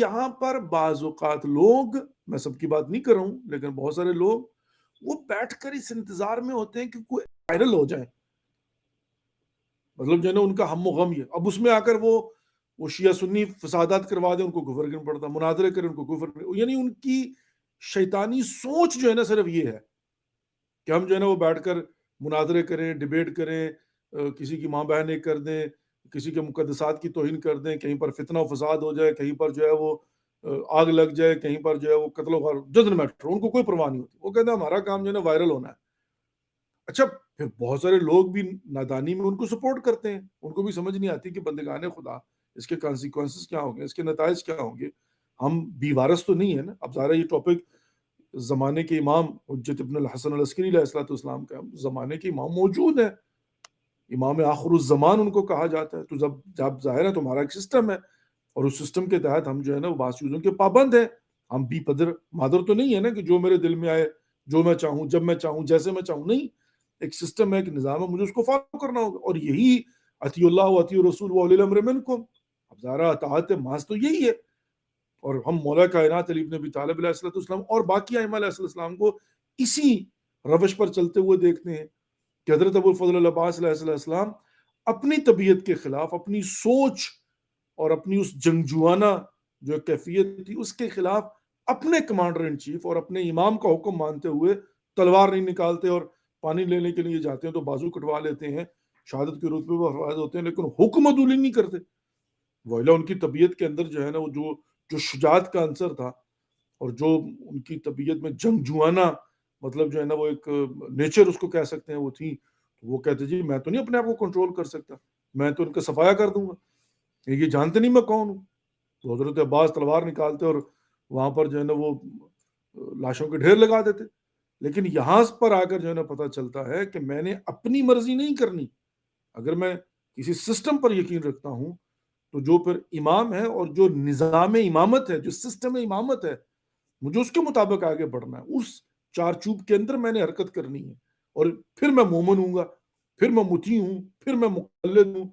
یہاں پر بعض اوقات لوگ، میں سب کی بات نہیں کر رہا ہوں، لیکن بہت سارے لوگ وہ بیٹھ کر اس انتظار میں ہوتے ہیں کہ کوئی وائرل ہو جائے، مطلب جو ہے نا ان کا ہم و غم یہ، اب اس میں آ کر وہ شیعہ سنی فسادات کروا دیں، ان کو کوئی فرق نہیں پڑتا، مناظرے کریں ان کو کوئی فرق نہیں، یعنی ان کی شیطانی سوچ جو ہے نا صرف یہ ہے کہ ہم جو ہے نا وہ بیٹھ کر مناظرے کریں، ڈیبیٹ کریں، کسی کی ماں بہن ایک کر دیں، کسی کے مقدسات کی توہین کر دیں، کہیں پر فتنہ و فساد ہو جائے، کہیں پر جو ہے وہ آگ لگ جائے، کہیں پر جو ہے وہ قتل و غارت، ڈزنٹ میٹر، ان کو کوئی پرواہ نہیں ہوتی، وہ کہتے ہیں ہمارا کام جو ہے نا وائرل ہونا ہے۔ اچھا، پھر بہت سارے لوگ بھی نادانی میں ان کو سپورٹ کرتے ہیں، ان کو بھی سمجھ نہیں آتی کہ بندگان خدا اس کے کانسیکوینسز کیا ہوں گے، اس کے نتائج کیا ہوں گے، ہم بی وارث تو نہیں ہے نا۔ اب ظاہر ہے یہ ٹاپک زمانے کے امام حجت ابن الحسن العسکری علیہ السلام کا، زمانے کے امام موجود ہیں، امام آخر الزمان ان کو کہا جاتا ہے، تو جب ظاہر ہے تمہارا ایک سسٹم ہے، اور اس سسٹم کے تحت ہم جو ہے نا وہ بعض چیزوں کے پابند ہیں، ہم بھی پدر مادر تو نہیں ہے نا کہ جو میرے دل میں آئے، جو میں چاہوں، جب میں چاہوں، جیسے میں چاہوں، نہیں، ایک سسٹم ہے، ایک نظام ہے، مجھے اس کو فالو کرنا ہوگا، اور یہی اطیع اللہ و اطیع الرسول و اولی الامر منکم، اب ظاہر اطاعت محض تو یہی ہے، اور ہم مولا کائنات علی بن ابی طالب علیہ السلام اور باقی ائمہ علیہ السلام کو اسی روش پر چلتے ہوئے دیکھتے ہیں کہ حضرت ابو الفضل العباس علیہ السلام اپنی طبیعت کے خلاف، اپنی سوچ اور اپنی اس جنگجوانہ جو کیفیت تھی اس کے خلاف، اپنے کمانڈر ان چیف اور اپنے امام کا حکم مانتے ہوئے تلوار نہیں نکالتے، اور پانی لینے کے لیے جاتے ہیں تو بازو کٹوا لیتے ہیں، شہادت کے رتبے پر فائز ہوتے ہیں، لیکن حکم عدولی نہیں کرتے، وہیلا ان کی طبیعت کے اندر جو ہے نا وہ جو شجاعت کا عنصر تھا، اور جو ان کی طبیعت میں جنگجوانہ مطلب جو ہے نا وہ ایک نیچر اس کو کہہ سکتے ہیں وہ تھی، وہ کہتے جی میں تو نہیں اپنے آپ کو کنٹرول کر سکتا، میں تو ان کا صفایا کر دوں گا، یہ جانتے نہیں میں کون ہوں، تو حضرت عباس تلوار نکالتے اور وہاں پر جو ہے نا وہ لاشوں کے ڈھیر لگا دیتے، لیکن یہاں پر آ کر جو ہے نا پتہ چلتا ہے کہ میں نے اپنی مرضی نہیں کرنی، اگر میں کسی سسٹم پر یقین رکھتا ہوں تو جو پھر امام ہے اور جو نظام امامت ہے، جو سسٹم امامت ہے، مجھے اس کے مطابق آگے بڑھنا ہے، اس چار چوب کے اندر میں نے حرکت کرنی ہے، اور پھر میں مومن ہوں گا، پھر میں مطیع ہوں، پھر میں مقلد ہوں،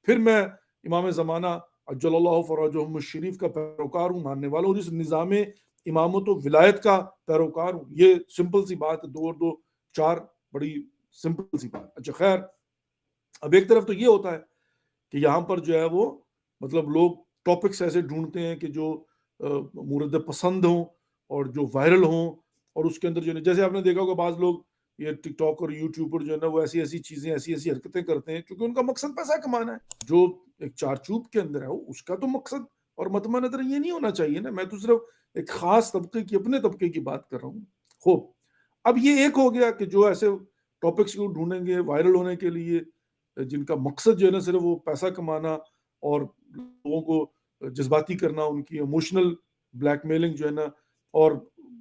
پھر میں امام زمانہ اجل اللہ فرجہم الشریف کا پیروکار ہوں، ماننے والا ہوں، اور اس نظام امامت و ولایت کا پیروکار ہوں۔ یہ سمپل سی بات ہے، دو اور دو چار، بڑی سمپل سی بات۔ اچھا خیر، اب ایک طرف تو یہ ہوتا ہے کہ یہاں پر جو ہے وہ مطلب لوگ ٹاپکس ایسے ڈھونڈتے ہیں کہ جو مورد پسند ہوں اور جو وائرل ہوں، اور اس کے اندر جو ہے جیسے آپ نے دیکھا ہوگا بعض لوگ یہ ٹک ٹاک اور یوٹیوب پر جو ہے نا وہ ایسی ایسی چیزیں، ایسی ایسی حرکتیں کرتے ہیں کیونکہ ان کا مقصد پیسہ کمانا ہے، جو ایک چار چوب کے اندر ہے اس کا تو مقصد اور مطمع نظر یہ نہیں ہونا چاہیے نا، میں تو صرف ایک خاص طبقے کی، اپنے طبقے کی بات کر رہا ہوں۔ خوب، اب یہ ایک ہو گیا کہ جو ایسے ٹاپکس کو ڈھونڈیں گے وائرل ہونے کے لیے، جن کا مقصد جو ہے نا صرف وہ پیسہ کمانا اور لوگوں کو جذباتی کرنا، ان کی ایموشنل بلیک میلنگ جو ہے نا، اور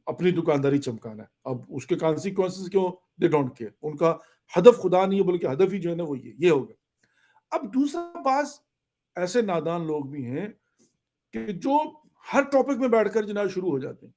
اپنی دکانداری چمکانا ہے، اب اس کے کانسیکوینسز کیوں، دے ڈونٹ کیئر، ان کا ہدف خدا نہیں ہے بلکہ ہدف ہی جو ہے نا وہ یہ ہو گیا۔ اب دوسرا بعض ایسے نادان لوگ بھی ہیں کہ جو ہر ٹاپک میں بیٹھ کر جناب شروع ہو جاتے ہیں